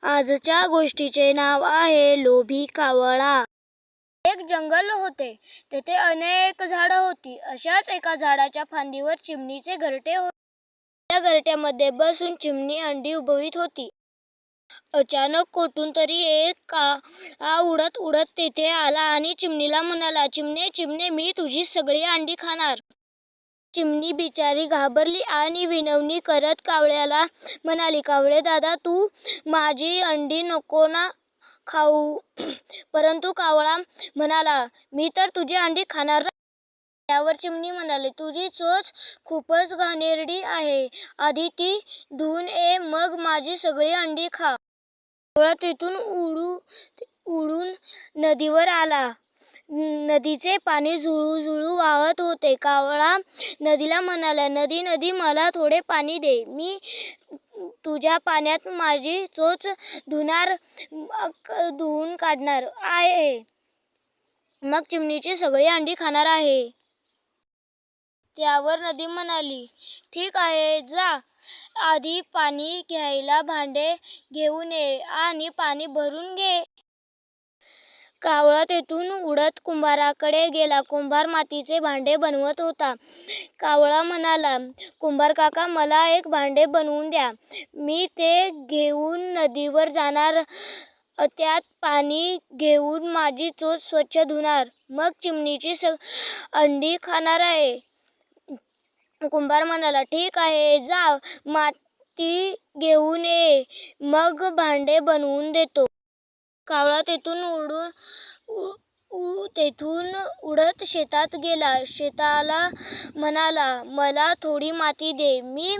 आजच्या गोष्टीचे नाव आहे लोभी कावळा. एक जंगल होते. तेथे अनेक झाडं होती. अशाच एका झाडाच्या फांदीवर चिमणीचे घरटे होते. त्या घरट्यामध्ये बसून चिमणी अंडी उबवीत होती. अचानक कोठून तरी एक कावळा उडत उडत तेथे आला आणि चिमणीला म्हणाला, चिमणे चिमणे, मी तुझी सगळी अंडी खाणार. चिमणी बिचारी घाबरली आणि विनवणी करत कावळ्याला म्हणाली, कावळे दादा, तू माझी अंडी नको ना खाऊ. परंतु कावळा म्हणाला, मी तर तुझी अंडी खाणार नाही. त्यावर चिमणी म्हणाली, तुझी चोच खूपच घाणेरडी आहे. आधी ती धुवून ये, मग माझी सगळी अंडी खा. कावळा तेथून उडून नदीवर आला. नदीचे पाणी झुळू वाहत होते. कावळा नदीला म्हणाला, नदी नदी, मला थोडे पाणी दे. मी तुझ्या पाण्यात माझी चोच धुवून काढणार आहे. मग चिमणीची सगळी अंडी खाणार आहे. त्यावर नदी म्हणाली, ठीक आहे, जा. आधी पाणी घ्यायला भांडे घेऊन ये आणि पाणी भरून घे. कावळा तेथून उडत कुंभाराकडे गेला. कुंभार मातीचे भांडे बनवत होता. कावळा म्हणाला, कुंभार काका, मला एक भांडे बनवून द्या. मी ते घेऊन नदीवर जाणार. त्यात पाणी घेऊन माझी चोच स्वच्छ धुणार. मग चिमणीची अंडी खाणार आहे. कुंभार म्हणाला, ठीक आहे, जा. माती घेऊन ये, मग भांडे बनवून देतो. कावळा तेथून उडत शेतात गेला. शेताला म्हणाला, मला थोडी माती दे. मी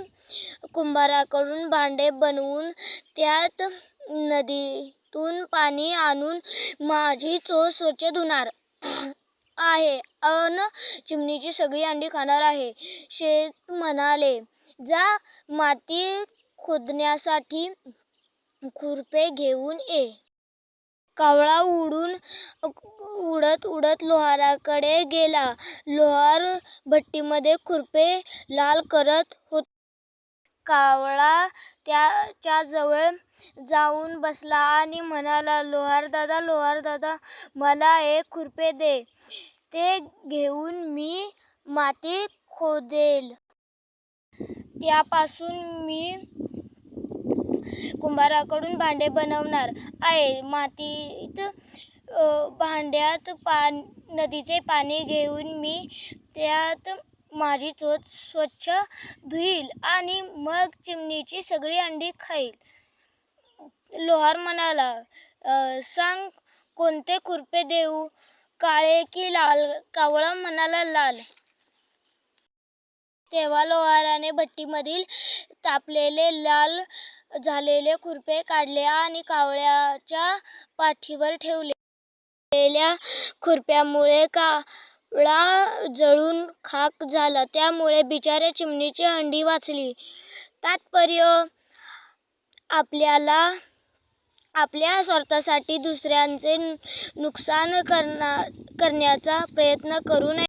कुंभाराकडून भांडे बनवून त्यात नदीतून पाणी आणून माझी चोच स्वच्छ धुणार आहे अन चिमणीची सगळी अंडी खाणार आहे. शेत म्हणाले, जा, माती खोदण्यासाठी खुरपे घेऊन ये. कावळा उडत उडत लोहाराकडे गेला. लोहार भट्टीमध्ये खुरपे लाल करत होता. कावळा त्याच्याजवळ जाऊन बसला आणि म्हणाला, लोहार दादा, मला एक खुरपे दे. ते घेऊन मी माती खोदेल. त्यापासून मी कुंभाराकडून भांडे बनवणार आहे. भांड्यात नदीचे पाणी घेऊन मी त्यात माझी चोच स्वच्छ धुईल आणि मग चिमणीची सगळी अंडी खाईल. लोहार म्हणाला, सांग, कोणते खुरपे देऊ, काळे की लाल? कावळा म्हणाला, लाल. तेव्हा लोहाराने भट्टीमधील तापलेले लाल झालेले खुरपे काढले आणि कावळ्याच्या पाठीवर ठेवले. काढलेल्या खुरप्यामुळे कावळा जळून खाक झाला. त्यामुळे बिचाऱ्या चिमणीची अंडी वाचली. तात्पर्य, आपल्या स्वार्थासाठी दुसऱ्याचे नुकसान करण्याचा प्रयत्न करू नये.